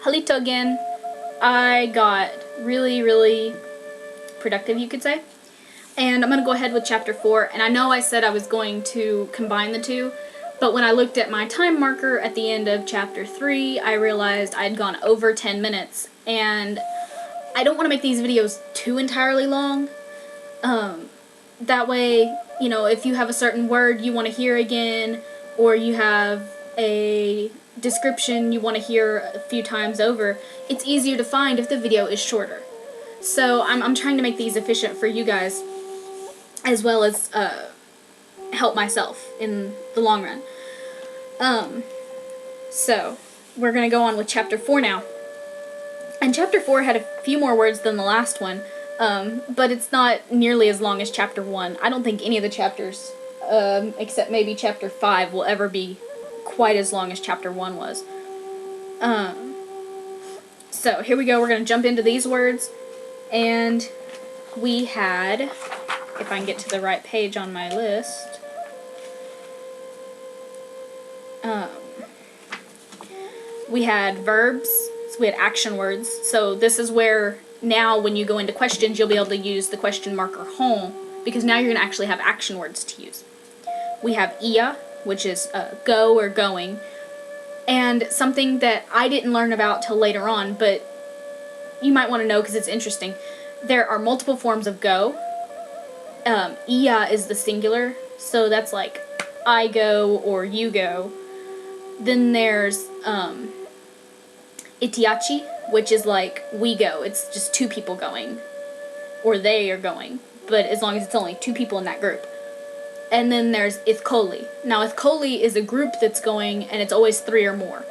Halito again. I got really productive, you could say. And I'm going to go ahead with chapter 4. And I know I said I was going to combine the two, but when I looked at my time marker at the end of chapter 3, I realized I'd gone over 10 minutes. And I don't want to make these videos too entirely long. That way, you know, if you have a certain word you want to hear again, or you have a description you want to hear a few times over, it's easier to find if the video is shorter. So I'm trying to make these efficient for you guys, as well as help myself in the long run. So we're going to go on with chapter 4 now. And chapter 4 had a few more words than the last one, but it's not nearly as long as chapter 1. I don't think any of the chapters, except maybe chapter 5, will ever be quite as long as chapter 1 was. So here we go. We're going to jump into these words. And we had, if I can get to the right page on my list, we had verbs, so we had action words. So this is where now when you go into questions, you'll be able to use the question marker home, because now you're going to actually have action words to use. We have ia, which is go or going, and something that I didn't learn about till later on, but you might want to know because it's interesting. There are multiple forms of go. Ia is the singular, so that's like I go or you go. Then there's itiachi, which is like we go. It's just two people going, or they are going, but as long as it's only two people in that group. And then there's ithkoli. Now ithkoli is a group that's going, and it's always 3 or more.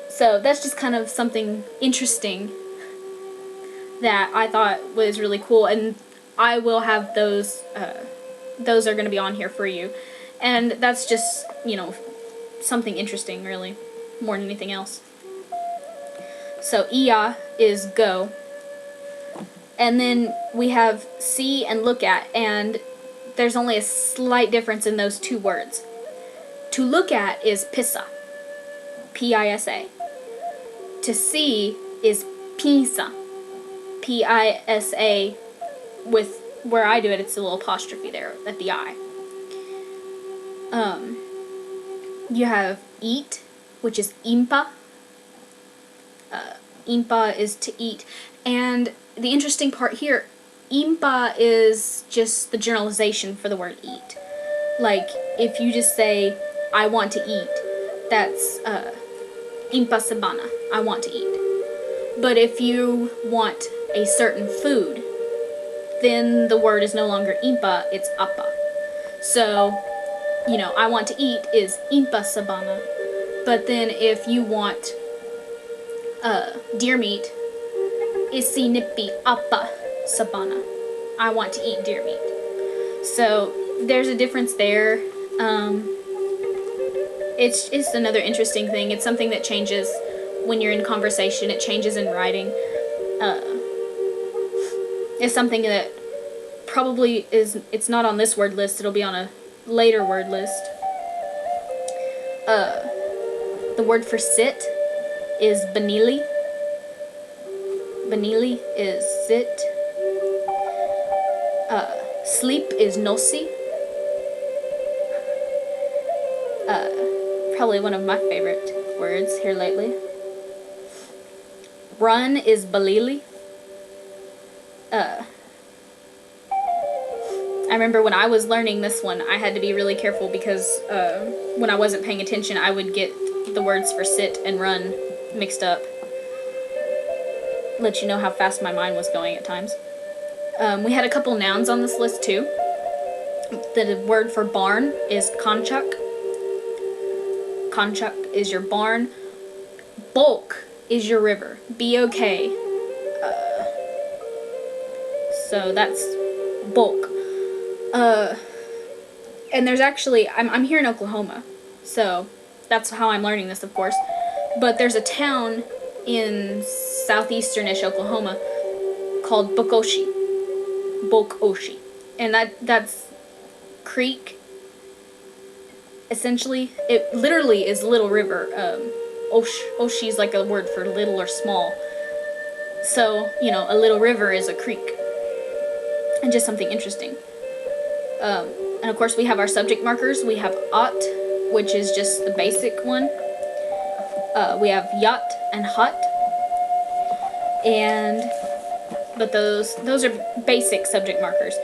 So that's just kind of something interesting that I thought was really cool, and I will have those are going to be on here for you. And that's just, you know, something interesting, really, more than anything else. So ia is go. And then we have see and look at, and there's only a slight difference in those two words. To look at is pisa, P-I-S-A. To see is pisa, P-I-S-A, with, where I do it, it's a little apostrophe there at the I. You have eat, which is impa. Impa is to eat. And the interesting part here, impa is just the generalization for the word eat. Like, if you just say, I want to eat, that's impa sabana, I want to eat. But if you want a certain food, then the word is no longer impa, it's apa. So, you know, I want to eat is impa sabana. But then if you want deer meat, isi nipi apa sabana. I want to eat deer meat. So there's a difference there. It's another interesting thing. It's something that changes when you're in conversation. It changes in writing. It's something that probably is, it's not on this word list, it'll be on a later word list. The word for sit is banili. Banili is sit. Sleep is nosi. Probably one of my favorite words here lately. Run is balili. I remember when I was learning this one, I had to be really careful because when I wasn't paying attention, I would get the words for sit and run mixed up. Let you know how fast my mind was going at times. We had a couple nouns on this list too. The word for barn is konchak. Konchak is your barn. Bulk is your river. B-O-K. So that's bulk. And there's actually, I'm here in Oklahoma, so that's how I'm learning this, of course. But there's a town in southeastern-ish Oklahoma called Bokoshi. Bokoshi. And that's creek. Essentially, it literally is Little River. Oshi is like a word for little or small. So, you know, a little river is a creek. And just something interesting. And of course we have our subject markers. We have ot, which is just the basic one. We have yat and hot. But those are basic subject markers.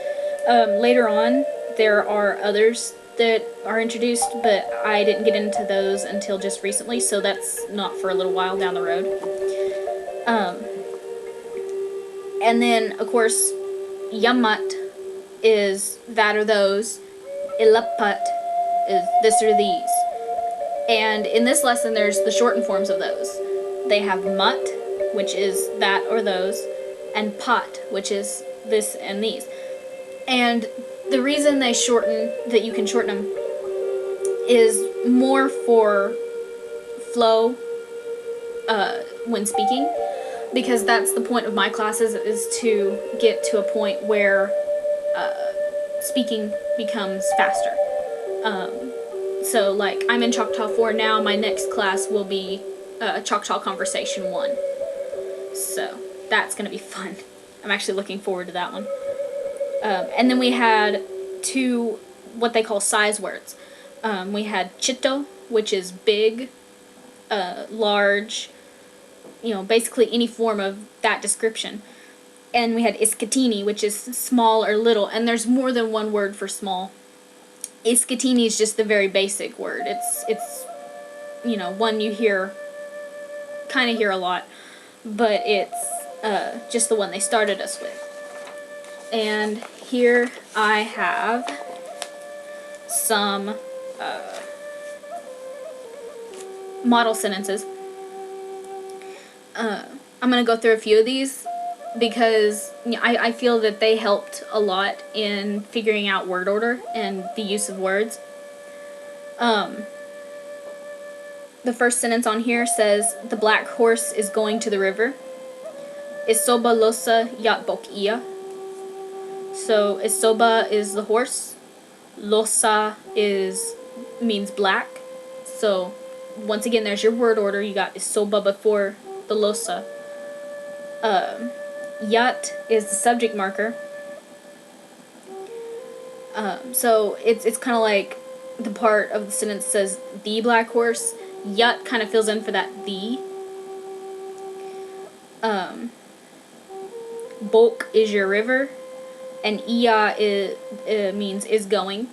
Later on, there are others that are introduced, but I didn't get into those until just recently, so that's not for a little while down the road. And then, of course, yamat is that or those. Ilapat is this or these. And in this lesson, there's the shortened forms of those. They have mut, which is that or those, and pot, which is this and these. And the reason they shorten, that you can shorten them, is more for flow when speaking, because that's the point of my classes, is to get to a point where speaking becomes faster. So like I'm in Choctaw 4 now, my next class will be Choctaw Conversation 1. So that's going to be fun. I'm actually looking forward to that one. And then we had 2 what they call size words. We had chito, which is big, large, you know, basically any form of that description. And we had iskatini, which is small or little, and there's more than one word for small. Iskatini is just the very basic word. It's you know, one you kind of hear a lot, but it's just the one they started us with. And here I have some model sentences. I'm going to go through a few of these because I feel that they helped a lot in figuring out word order and the use of words. The first sentence on here says, the black horse is going to the river. Isoba losa yatbok iya. So isoba is the horse. Losa means black. So once again, there's your word order. You got isoba before the losa. Yat is the subject marker. So it's kind of like the part of the sentence says the black horse. Yat kind of fills in for that the. Bok is your river, and iya means is going.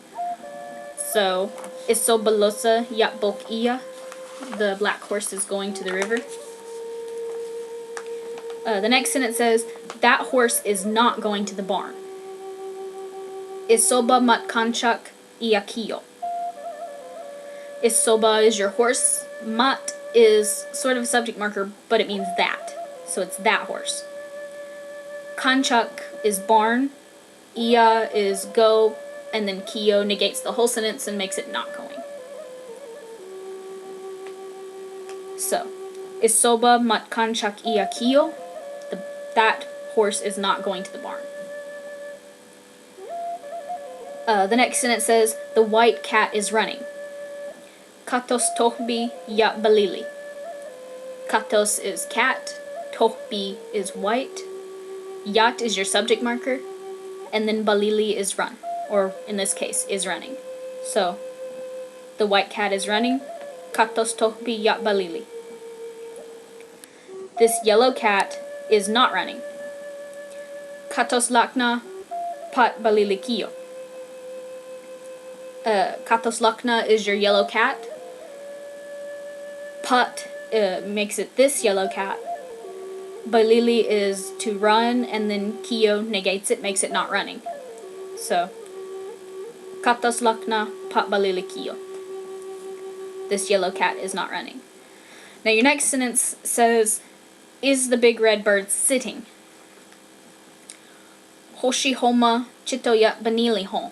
So isobalosa yat bok iya, the black horse is going to the river. The next sentence says, that horse is not going to the barn. Isoba matkanchak iyakiyo. Isoba is your horse. Mat is sort of a subject marker, but it means that. So it's that horse. Kanchak is barn. Iya is go. And then kiyo negates the whole sentence and makes it not going. So, Isoba matkanchak iyakiyo. That horse is not going to the barn. The next sentence says, the white cat is running. Katos tohbi yat balili. Katos is cat. Tohbi is white. Yat is your subject marker. And then balili is run. Or in this case, is running. So, the white cat is running. Katos tohbi yat balili. This yellow cat is not running. Katos lakna pat balilikiyo. Katos lakna is your yellow cat. Pat makes it this yellow cat. Balili is to run, and then kiyo negates it, makes it not running. So, katos lakna pat balilikiyo. This yellow cat is not running. Now your next sentence says, is the big red bird sitting? Hoshi homa chitoyat banili hon.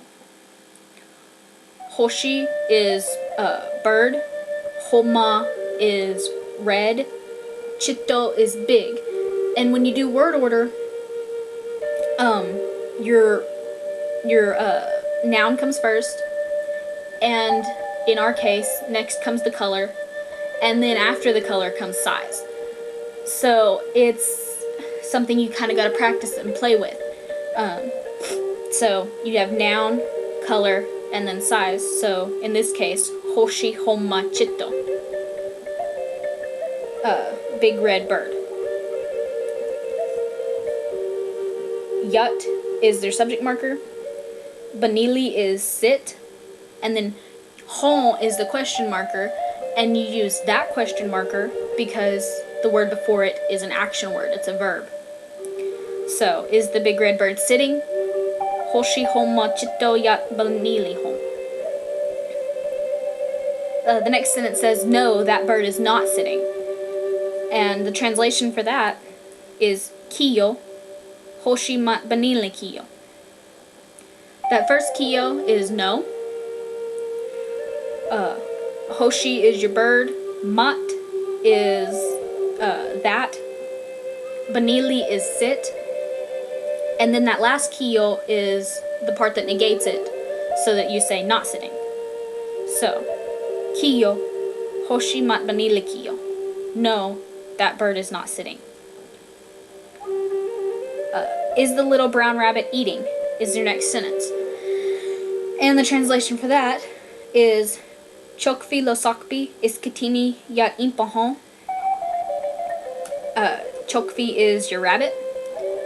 Hoshi is bird. Homa is red. Chito is big. And when you do word order, your noun comes first, and in our case, next comes the color, and then after the color comes size. So it's something you kind of got to practice and play with. So you have noun, color, and then size. So in this case, hoshi homachito, big red bird. Yut is their subject marker. Banili is sit, and then hon is the question marker, and you use that question marker because the word before it is an action word, it's a verb. So, is the big red bird sitting? Hoshi homa chito yat banili hom. The next sentence says, no, that bird is not sitting. And the translation for that is kiyo, hoshi mat banili kiyo. That first kiyo is no. Hoshi is your bird. Mat is that. Banili is sit. And then that last kiyo is the part that negates it, so that you say not sitting. So, kiyo, hoshi mat banili kiyo. No, that bird is not sitting. Is the little brown rabbit eating? Is your next sentence. And the translation for that is Chokfi lo sakpi iskatini yat impahon. Chokfi is your rabbit.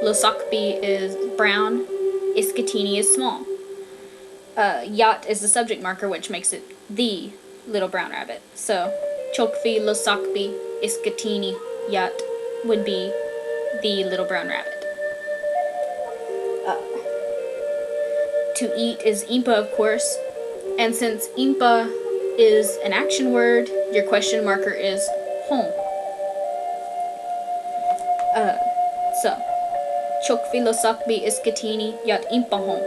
Lo sakpi is brown. Iskatini is small. Yat is the subject marker, which makes it the little brown rabbit. So Chokfi lo sakpi iskatini yat would be the little brown rabbit. To eat is impa, of course, and since impa is an action word, your question marker is home. So, chokfi lo sakbi iskatini yat impa home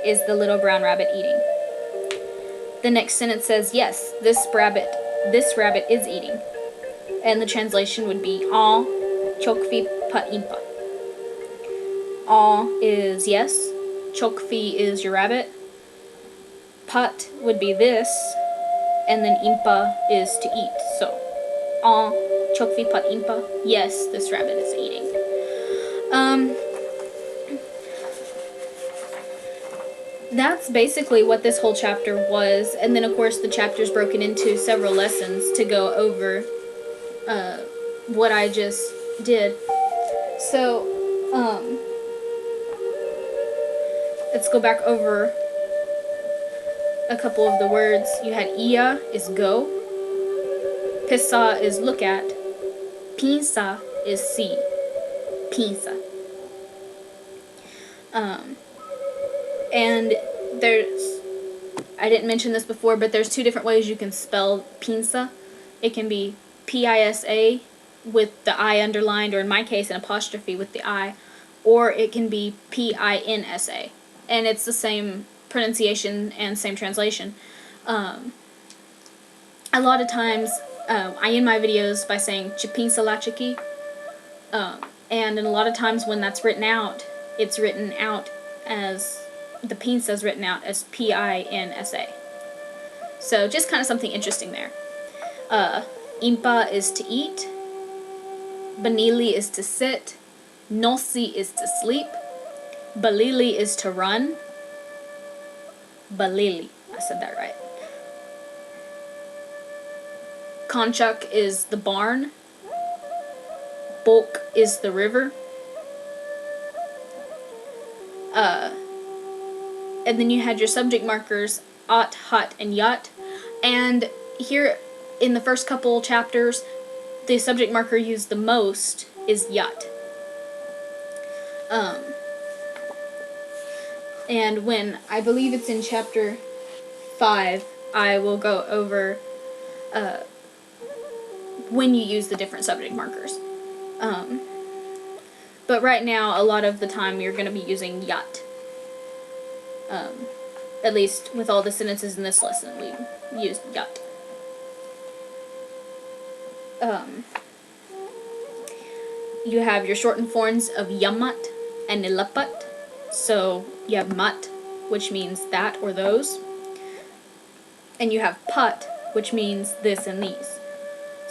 is the little brown rabbit eating. The next sentence says, yes, this rabbit is eating. And the translation would be all chokfi pa impa. All is yes. Chokfi is your rabbit. Pat would be this, and then impa is to eat. So, chokfi pat impa. Yes, this rabbit is eating. That's basically what this whole chapter was, and then of course the chapter's broken into several lessons to go over what I just did. So, let's go back over a couple of the words. You had ia is go, pisa is look at, pinsa is see, pinsa. And there's, I didn't mention this before, but there's two different ways you can spell pinsa. It can be P-I-S-A with the I underlined, or in my case an apostrophe with the I, or it can be P-I-N-S-A. And it's the same pronunciation and same translation. A lot of times, I end my videos by saying chipinsa la chiki, and a lot of times when that's written out, it's written out as, the pinsa is written out as P-I-N-S-A. So just kind of something interesting there. Impa is to eat, banili is to sit, nosi is to sleep, balili is to run. Balili, I said that right. Conchuk is the barn. Bulk is the river. And then you had your subject markers, at, hot, and yat. And here in the first couple chapters, the subject marker used the most is yat. And when, I believe it's in chapter 5, I will go over when you use the different subject markers. But right now, a lot of the time, you're going to be using yat. At least with all the sentences in this lesson, we used yat. You have your shortened forms of yamat and nilapat. So you have mat, which means that or those. And you have pat, which means this and these.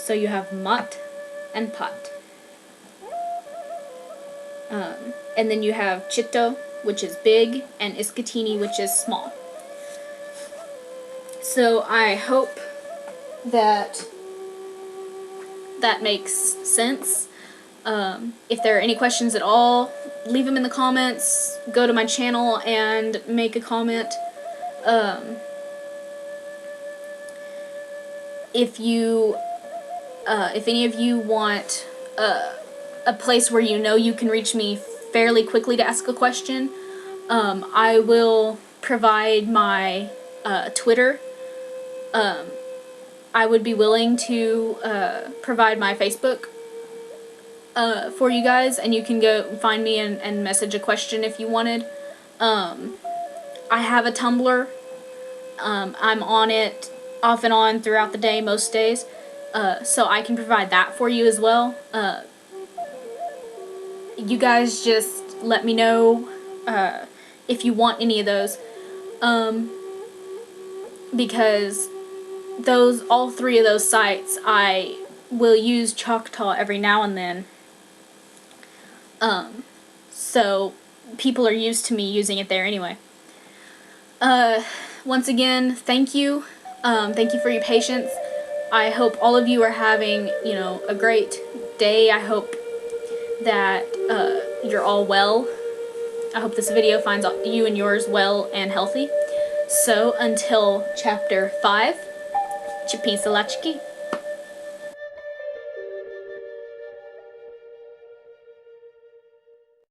So you have Mott and Pot. And then you have Choctaw, which is big, and Iskatini, which is small. So I hope that that makes sense. If there are any questions at all, leave them in the comments. Go to my channel and make a comment. If any of you want a place where you know you can reach me fairly quickly to ask a question, I will provide my Twitter. I would be willing to provide my Facebook for you guys, and you can go find me and message a question if you wanted. I have a Tumblr. I'm on it off and on throughout the day, most days, so I can provide that for you as well. You guys just let me know if you want any of those, because all three of those sites I will use Choctaw every now and then. So people are used to me using it there anyway. Once again, thank you. Thank you for your patience. I hope all of you are having, a great day. I hope that you're all well. I hope this video finds you and yours well and healthy. So until chapter 5, Chipisa Lachki.